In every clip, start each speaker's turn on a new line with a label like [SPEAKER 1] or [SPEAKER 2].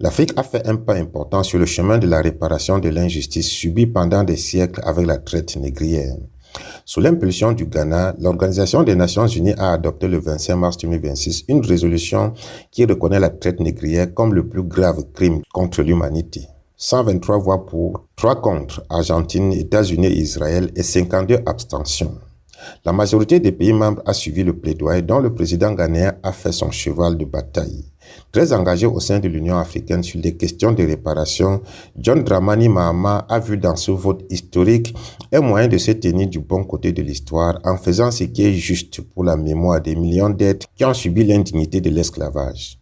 [SPEAKER 1] L'Afrique a fait un pas important sur le chemin de la réparation de l'injustice subie pendant des siècles avec la traite négrière. Sous l'impulsion du Ghana, l'Organisation des Nations Unies a adopté le 25 mars 2026 une résolution qui reconnaît la traite négrière comme le plus grave crime contre l'humanité. 123 voix pour, 3 contre, Argentine, États-Unis et Israël et 52 abstentions. La majorité des pays membres a suivi le plaidoyer dont le président ghanéen a fait son cheval de bataille. Très engagé au sein de l'Union africaine sur les questions de réparation, John Dramani Mahama a vu dans ce vote historique un moyen de se tenir du bon côté de l'histoire en faisant ce qui est juste pour la mémoire des millions d'êtres qui ont subi l'indignité de l'esclavage.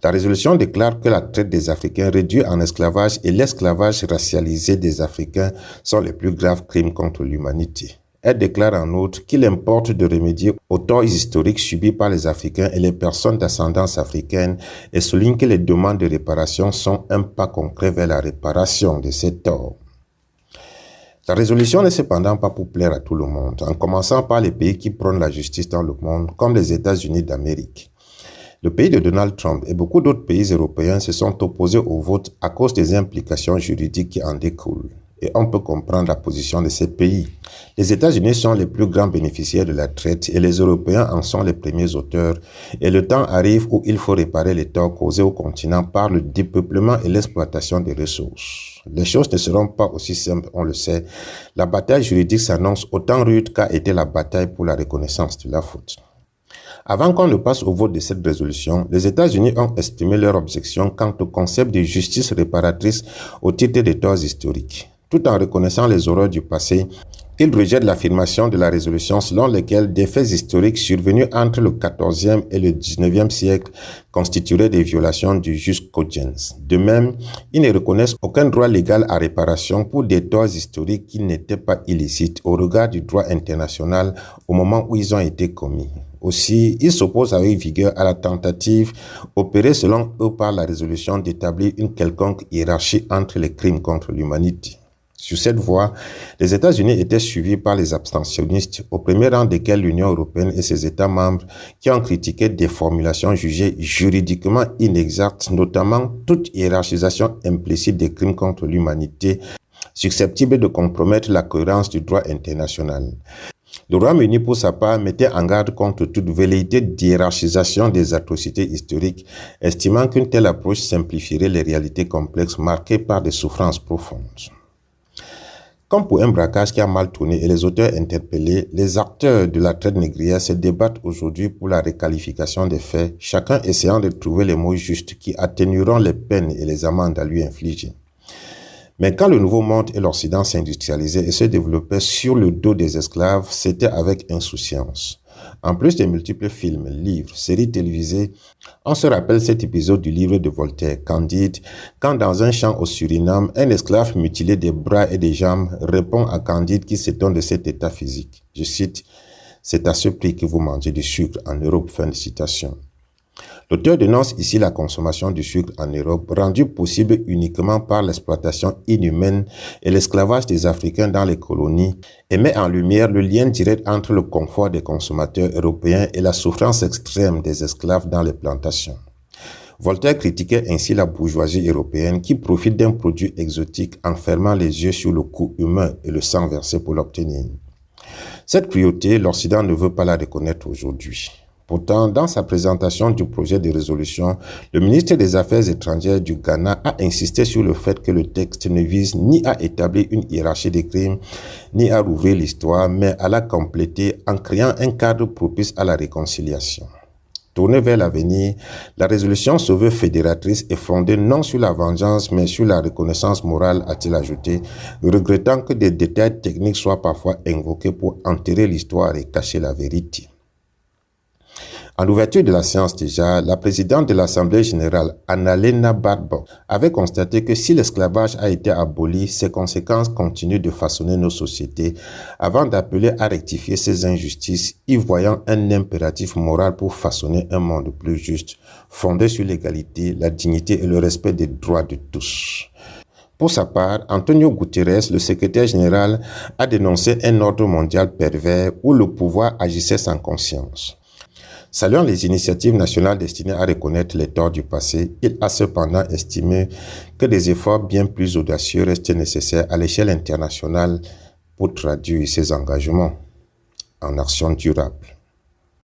[SPEAKER 1] La résolution déclare que la traite des Africains réduits en esclavage et l'esclavage racialisé des Africains sont les plus graves crimes contre l'humanité. Elle déclare en outre qu'il importe de remédier aux torts historiques subis par les Africains et les personnes d'ascendance africaine et souligne que les demandes de réparation sont un pas concret vers la réparation de ces torts. La résolution n'est cependant pas pour plaire à tout le monde, en commençant par les pays qui prônent la justice dans le monde, comme les États-Unis d'Amérique. Le pays de Donald Trump et beaucoup d'autres pays européens se sont opposés au vote à cause des implications juridiques qui en découlent. Et on peut comprendre la position de ces pays. Les États-Unis sont les plus grands bénéficiaires de la traite et les Européens en sont les premiers auteurs. Et le temps arrive où il faut réparer les torts causés au continent par le dépeuplement et l'exploitation des ressources. Les choses ne seront pas aussi simples, on le sait. La bataille juridique s'annonce autant rude qu'a été la bataille pour la reconnaissance de la faute. Avant qu'on ne passe au vote de cette résolution, les États-Unis ont exprimé leur objection quant au concept de justice réparatrice au titre des torts historiques. Tout en reconnaissant les horreurs du passé, ils rejettent l'affirmation de la résolution selon laquelle des faits historiques survenus entre le XIVe et le XIXe siècle constitueraient des violations du jus cogens. De même, ils ne reconnaissent aucun droit légal à réparation pour des torts historiques qui n'étaient pas illicites au regard du droit international au moment où ils ont été commis. Aussi, ils s'opposent avec vigueur à la tentative opérée selon eux par la résolution d'établir une quelconque hiérarchie entre les crimes contre l'humanité. Sur cette voie, les États-Unis étaient suivis par les abstentionnistes, au premier rang desquels l'Union européenne et ses États membres qui ont critiqué des formulations jugées juridiquement inexactes, notamment toute hiérarchisation implicite des crimes contre l'humanité, susceptible de compromettre la cohérence du droit international. Le Royaume-Uni, pour sa part, mettait en garde contre toute velléité d'hiérarchisation des atrocités historiques, estimant qu'une telle approche simplifierait les réalités complexes marquées par des souffrances profondes. Comme pour un braquage qui a mal tourné et les auteurs interpellés, les acteurs de la traite négrière se débattent aujourd'hui pour la requalification des faits, chacun essayant de trouver les mots justes qui atténueront les peines et les amendes à lui infliger. Mais quand le Nouveau Monde et l'Occident s'industrialisaient et se développaient sur le dos des esclaves, c'était avec insouciance. En plus des multiples films, livres, séries télévisées, on se rappelle cet épisode du livre de Voltaire, Candide, quand dans un champ au Suriname, un esclave mutilé des bras et des jambes répond à Candide qui s'étonne de cet état physique. Je cite, « C'est à ce prix que vous mangez du sucre en Europe ». Fin de citation. L'auteur dénonce ici la consommation du sucre en Europe, rendue possible uniquement par l'exploitation inhumaine et l'esclavage des Africains dans les colonies, et met en lumière le lien direct entre le confort des consommateurs européens et la souffrance extrême des esclaves dans les plantations. Voltaire critiquait ainsi la bourgeoisie européenne qui profite d'un produit exotique en fermant les yeux sur le coût humain et le sang versé pour l'obtenir. Cette cruauté, l'Occident ne veut pas la reconnaître aujourd'hui. Pourtant, dans sa présentation du projet de résolution, le ministre des Affaires étrangères du Ghana a insisté sur le fait que le texte ne vise ni à établir une hiérarchie des crimes, ni à rouvrir l'histoire, mais à la compléter en créant un cadre propice à la réconciliation. Tournée vers l'avenir, la résolution se veut fédératrice et fondée non sur la vengeance, mais sur la reconnaissance morale, a-t-il ajouté, regrettant que des détails techniques soient parfois invoqués pour enterrer l'histoire et cacher la vérité. À l'ouverture de la séance déjà, la présidente de l'Assemblée générale, Annalena Baerbock, avait constaté que si l'esclavage a été aboli, ses conséquences continuent de façonner nos sociétés, avant d'appeler à rectifier ces injustices, y voyant un impératif moral pour façonner un monde plus juste, fondé sur l'égalité, la dignité et le respect des droits de tous. Pour sa part, Antonio Guterres, le secrétaire général, a dénoncé un ordre mondial pervers où le pouvoir agissait sans conscience. Saluant les initiatives nationales destinées à reconnaître les torts du passé, il a cependant estimé que des efforts bien plus audacieux restent nécessaires à l'échelle internationale pour traduire ces engagements en actions durables.